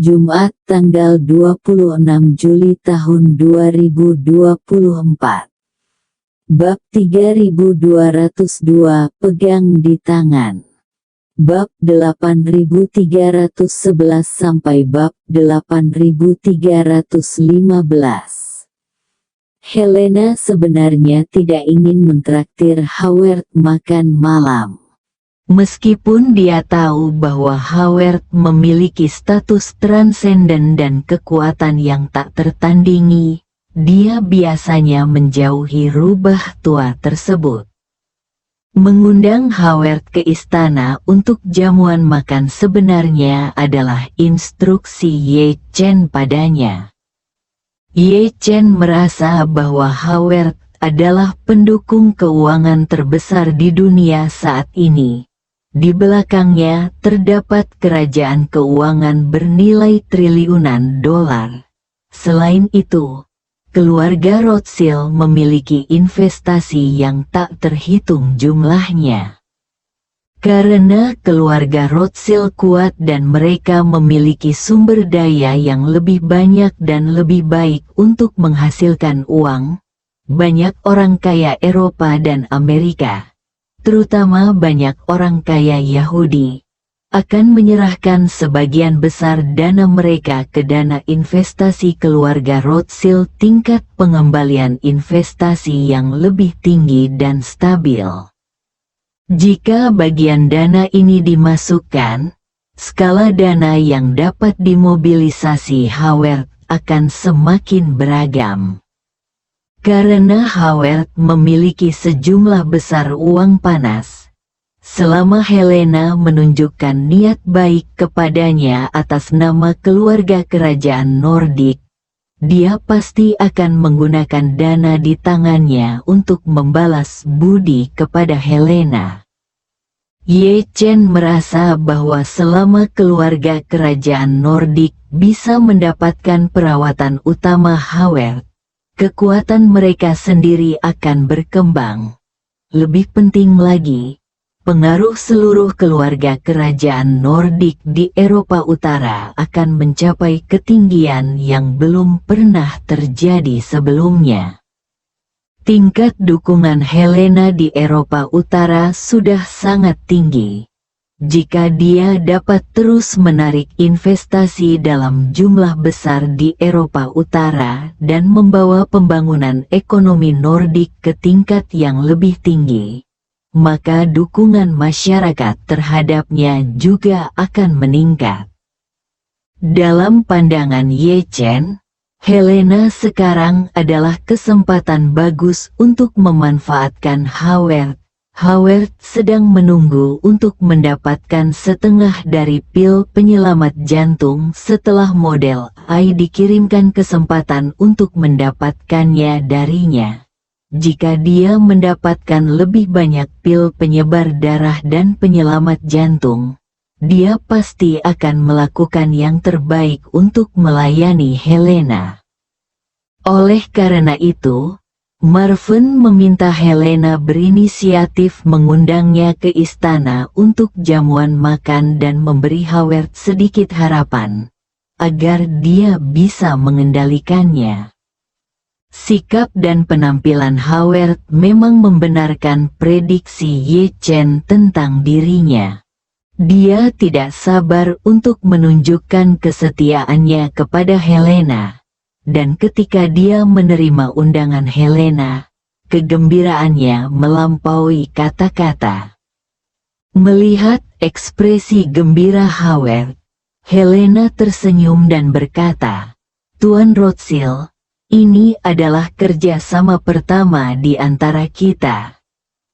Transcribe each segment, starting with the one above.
Jumat tanggal 26 Juli tahun 2024. Bab 3202 pegang di tangan. Bab 8311 sampai bab 8315. Helena sebenarnya tidak ingin mentraktir Howard makan malam. Meskipun dia tahu bahwa Howard memiliki status transenden dan kekuatan yang tak tertandingi, dia biasanya menjauhi rubah tua tersebut. Mengundang Howard ke istana untuk jamuan makan sebenarnya adalah instruksi Ye Chen padanya. Ye Chen merasa bahwa Howard adalah pendukung keuangan terbesar di dunia saat ini. Di belakangnya terdapat kerajaan keuangan bernilai triliunan dolar. Selain itu, keluarga Rothschild memiliki investasi yang tak terhitung jumlahnya. Karena keluarga Rothschild kuat dan mereka memiliki sumber daya yang lebih banyak dan lebih baik untuk menghasilkan uang, banyak orang kaya Eropa dan Amerika, terutama banyak orang kaya Yahudi, akan menyerahkan sebagian besar dana mereka ke dana investasi keluarga Rothschild tingkat pengembalian investasi yang lebih tinggi dan stabil. Jika bagian dana ini dimasukkan, skala dana yang dapat dimobilisasi Howard akan semakin beragam. Karena Howard memiliki sejumlah besar uang panas, selama Helena menunjukkan niat baik kepadanya atas nama keluarga kerajaan Nordik, dia pasti akan menggunakan dana di tangannya untuk membalas budi kepada Helena. Ye Chen merasa bahwa selama keluarga kerajaan Nordik bisa mendapatkan perawatan utama Howard, kekuatan mereka sendiri akan berkembang. Lebih penting lagi, pengaruh seluruh keluarga kerajaan Nordik di Eropa Utara akan mencapai ketinggian yang belum pernah terjadi sebelumnya. Tingkat dukungan Helena di Eropa Utara sudah sangat tinggi. Jika dia dapat terus menarik investasi dalam jumlah besar di Eropa Utara dan membawa pembangunan ekonomi Nordik ke tingkat yang lebih tinggi, maka dukungan masyarakat terhadapnya juga akan meningkat. Dalam pandangan Ye Chen, Helena sekarang adalah kesempatan bagus untuk memanfaatkan Howard. Howard sedang menunggu untuk mendapatkan setengah dari pil penyelamat jantung setelah model I dikirimkan kesempatan untuk mendapatkannya darinya. Jika dia mendapatkan lebih banyak pil penyebar darah dan penyelamat jantung, dia pasti akan melakukan yang terbaik untuk melayani Helena. Oleh karena itu, Marvin meminta Helena berinisiatif mengundangnya ke istana untuk jamuan makan dan memberi Howard sedikit harapan, agar dia bisa mengendalikannya. Sikap dan penampilan Howard memang membenarkan prediksi Ye Chen tentang dirinya. Dia tidak sabar untuk menunjukkan kesetiaannya kepada Helena. Dan ketika dia menerima undangan Helena, kegembiraannya melampaui kata-kata. Melihat ekspresi gembira Howard, Helena tersenyum dan berkata, "Tuan Rothschild, ini adalah kerjasama pertama di antara kita.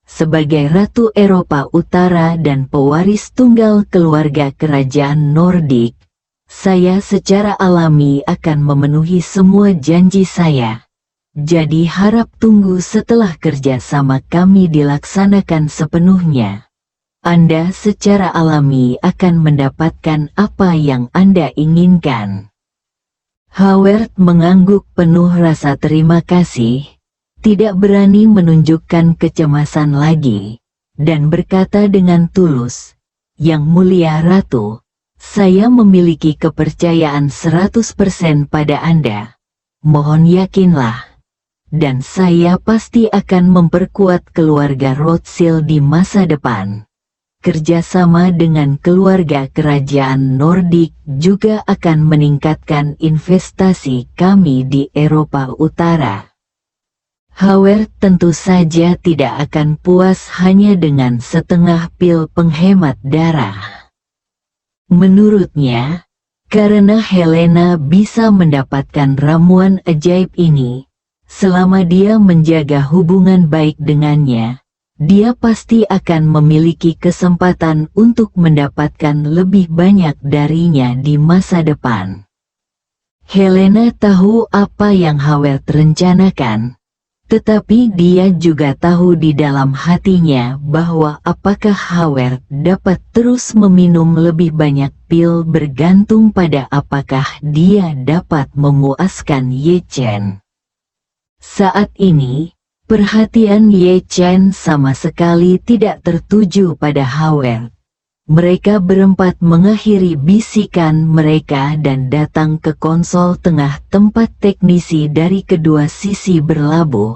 Sebagai Ratu Eropa Utara dan pewaris tunggal keluarga kerajaan Nordik, saya secara alami akan memenuhi semua janji saya. Jadi harap tunggu setelah kerjasama kami dilaksanakan sepenuhnya. Anda secara alami akan mendapatkan apa yang Anda inginkan." Howard mengangguk penuh rasa terima kasih, tidak berani menunjukkan kecemasan lagi, dan berkata dengan tulus, "Yang mulia Ratu, Saya memiliki kepercayaan 100% pada Anda. Mohon yakinlah. Dan saya pasti akan memperkuat keluarga Rothschild di masa depan. Kerjasama dengan keluarga kerajaan Nordik juga akan meningkatkan investasi kami di Eropa Utara. Howard tentu saja tidak akan puas hanya dengan setengah pil penghemat darah. Menurutnya, karena Helena bisa mendapatkan ramuan ajaib ini, selama dia menjaga hubungan baik dengannya, dia pasti akan memiliki kesempatan untuk mendapatkan lebih banyak darinya di masa depan. Helena tahu apa yang Howard rencanakan, tetapi dia juga tahu di dalam hatinya bahwa apakah Howard dapat terus meminum lebih banyak pil bergantung pada apakah dia dapat memuaskan Ye Chen. Saat ini, perhatian Ye Chen sama sekali tidak tertuju pada Howard. Mereka berempat mengakhiri bisikan mereka dan datang ke konsol tengah tempat teknisi dari kedua sisi berlabuh.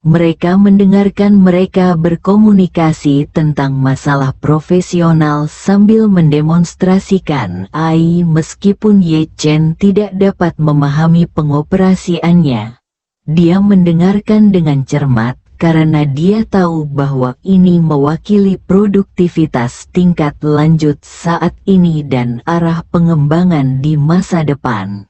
Mereka mendengarkan mereka berkomunikasi tentang masalah profesional sambil mendemonstrasikan AI meskipun Ye Chen tidak dapat memahami pengoperasiannya. Dia mendengarkan dengan cermat karena dia tahu bahwa ini mewakili produktivitas tingkat lanjut saat ini dan arah pengembangan di masa depan.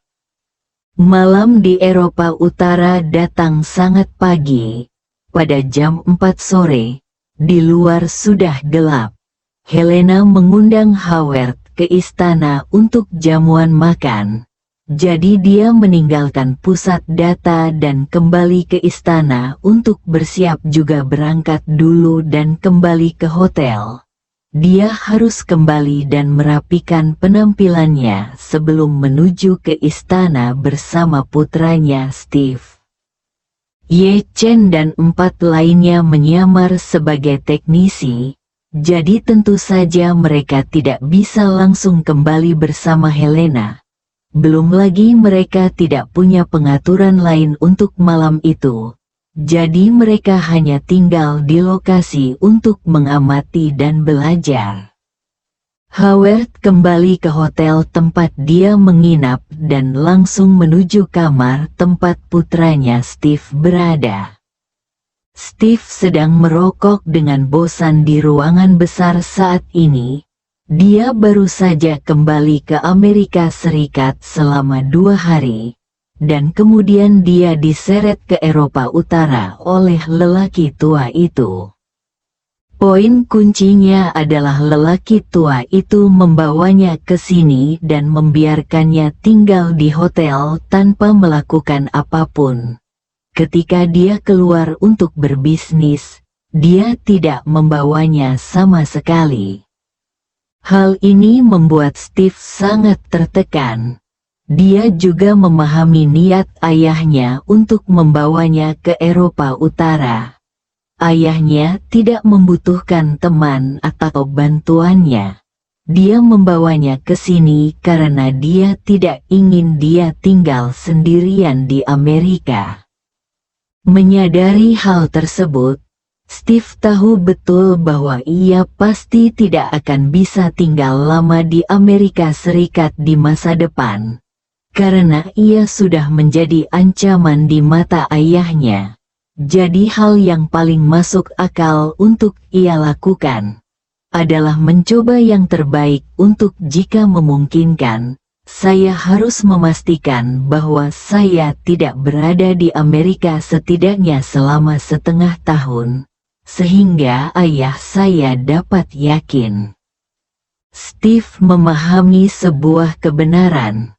Malam di Eropa Utara datang sangat pagi. Pada jam 4 sore, di luar sudah gelap. Helena mengundang Howard ke istana untuk jamuan makan. Jadi dia meninggalkan pusat data dan kembali ke istana untuk bersiap juga berangkat dulu dan kembali ke hotel. Dia harus kembali dan merapikan penampilannya sebelum menuju ke istana bersama putranya Steve. Ye Chen dan 4 lainnya menyamar sebagai teknisi, jadi tentu saja mereka tidak bisa langsung kembali bersama Helena. Belum lagi mereka tidak punya pengaturan lain untuk malam itu. Jadi mereka hanya tinggal di lokasi untuk mengamati dan belajar. Howard kembali ke hotel tempat dia menginap dan langsung menuju kamar tempat putranya Steve berada. Steve sedang merokok dengan bosan di ruangan besar saat ini. Dia baru saja kembali ke Amerika Serikat selama 2 hari, dan kemudian dia diseret ke Eropa Utara oleh lelaki tua itu. Poin kuncinya adalah lelaki tua itu membawanya ke sini dan membiarkannya tinggal di hotel tanpa melakukan apapun. Ketika dia keluar untuk berbisnis, dia tidak membawanya sama sekali. Hal ini membuat Steve sangat tertekan. Dia juga memahami niat ayahnya untuk membawanya ke Eropa Utara. Ayahnya tidak membutuhkan teman atau bantuannya. Dia membawanya ke sini karena dia tidak ingin dia tinggal sendirian di Amerika. Menyadari hal tersebut, Steve tahu betul bahwa ia pasti tidak akan bisa tinggal lama di Amerika Serikat di masa depan, karena ia sudah menjadi ancaman di mata ayahnya. Jadi hal yang paling masuk akal untuk ia lakukan adalah mencoba yang terbaik untuk jika memungkinkan. Saya harus memastikan bahwa saya tidak berada di Amerika setidaknya selama setengah tahun. Sehingga ayah saya dapat yakin. Steve memahami sebuah kebenaran.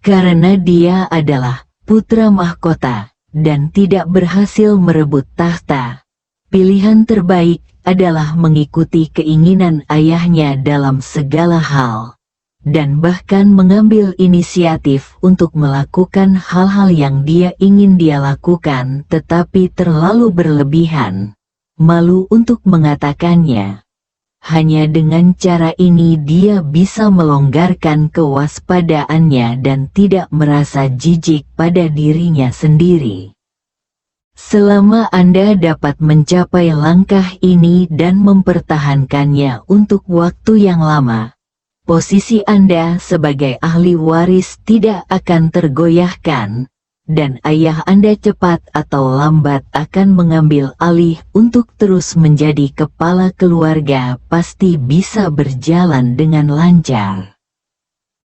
Karena dia adalah putra mahkota dan tidak berhasil merebut tahta. Pilihan terbaik adalah mengikuti keinginan ayahnya dalam segala hal. Dan bahkan mengambil inisiatif untuk melakukan hal-hal yang dia ingin dia lakukan tetapi terlalu berlebihan. Malu untuk mengatakannya. Hanya dengan cara ini dia bisa melonggarkan kewaspadaannya dan tidak merasa jijik pada dirinya sendiri. Selama Anda dapat mencapai langkah ini dan mempertahankannya untuk waktu yang lama, posisi Anda sebagai ahli waris tidak akan tergoyahkan, dan ayah Anda cepat atau lambat akan mengambil alih untuk terus menjadi kepala keluarga pasti bisa berjalan dengan lancar.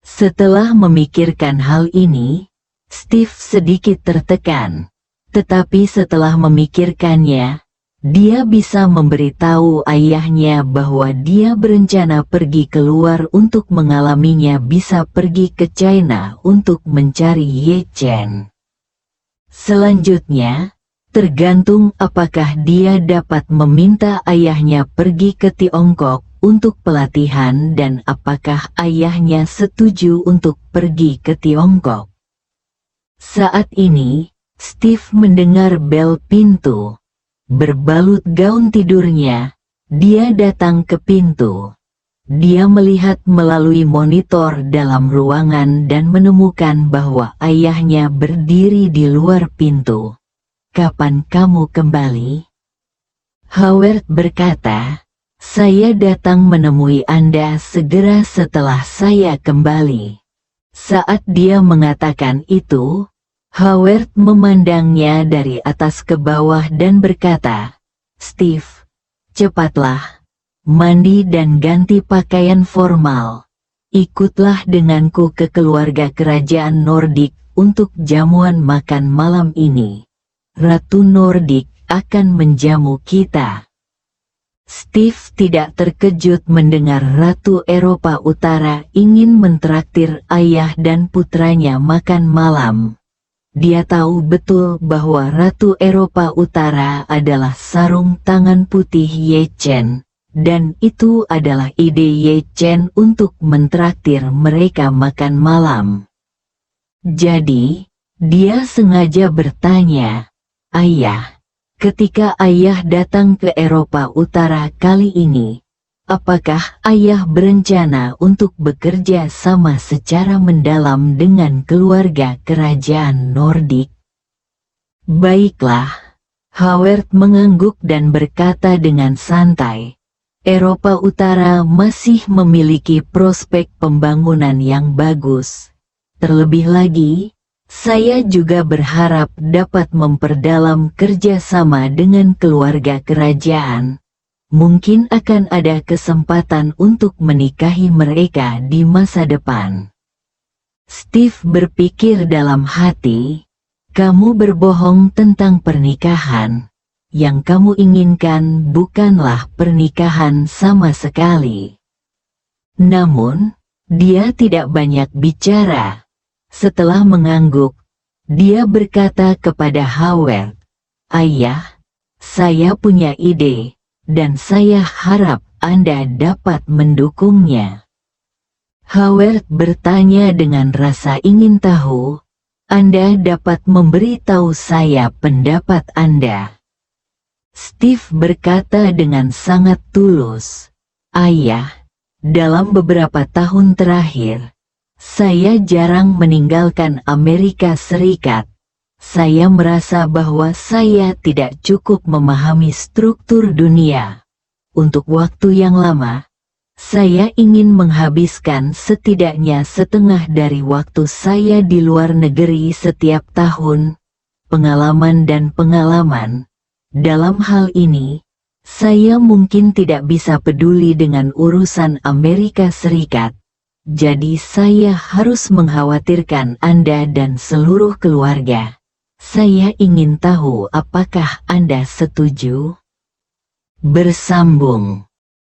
Setelah memikirkan hal ini, Steve sedikit tertekan, tetapi setelah memikirkannya, dia bisa memberitahu ayahnya bahwa dia berencana pergi keluar untuk mengalaminya, bisa pergi ke China untuk mencari Ye Chen. Selanjutnya, tergantung apakah dia dapat meminta ayahnya pergi ke Tiongkok untuk pelatihan dan apakah ayahnya setuju untuk pergi ke Tiongkok. Saat ini, Steve mendengar bel pintu. Berbalut gaun tidurnya, dia datang ke pintu. Dia melihat melalui monitor dalam ruangan dan menemukan bahwa ayahnya berdiri di luar pintu. "Kapan kamu kembali?" Howard berkata, "Saya datang menemui Anda segera setelah saya kembali." Saat dia mengatakan itu, Howard memandangnya dari atas ke bawah dan berkata, "Steve, cepatlah. Mandi dan ganti pakaian formal. Ikutlah denganku ke keluarga kerajaan Nordik untuk jamuan makan malam ini. Ratu Nordik akan menjamu kita." Steve tidak terkejut mendengar Ratu Eropa Utara ingin mentraktir ayah dan putranya makan malam. Dia tahu betul bahwa Ratu Eropa Utara adalah sarung tangan putih Ye Chen. Dan itu adalah ide Ye Chen untuk mentraktir mereka makan malam. Jadi, dia sengaja bertanya, "Ayah, ketika ayah datang ke Eropa Utara kali ini, apakah ayah berencana untuk bekerja sama secara mendalam dengan keluarga kerajaan Nordik?" "Baiklah." Howard mengangguk dan berkata dengan santai, "Eropa Utara masih memiliki prospek pembangunan yang bagus. Terlebih lagi, saya juga berharap dapat memperdalam kerjasama dengan keluarga kerajaan. Mungkin akan ada kesempatan untuk menikahi mereka di masa depan." Steve berpikir dalam hati, "Kamu berbohong tentang pernikahan. Yang kamu inginkan bukanlah pernikahan sama sekali." Namun, dia tidak banyak bicara. Setelah mengangguk, dia berkata kepada Howard, "Ayah, saya punya ide, dan saya harap Anda dapat mendukungnya." Howard bertanya dengan rasa ingin tahu, "Anda dapat memberitahu saya pendapat Anda?" Steve berkata dengan sangat tulus, "Ayah, dalam beberapa tahun terakhir, saya jarang meninggalkan Amerika Serikat. Saya merasa bahwa saya tidak cukup memahami struktur dunia. Untuk waktu yang lama, saya ingin menghabiskan setidaknya setengah dari waktu saya di luar negeri setiap tahun. Pengalaman dan pengalaman. Dalam hal ini, saya mungkin tidak bisa peduli dengan urusan Amerika Serikat. Jadi saya harus mengkhawatirkan Anda dan seluruh keluarga. Saya ingin tahu apakah Anda setuju?" Bersambung.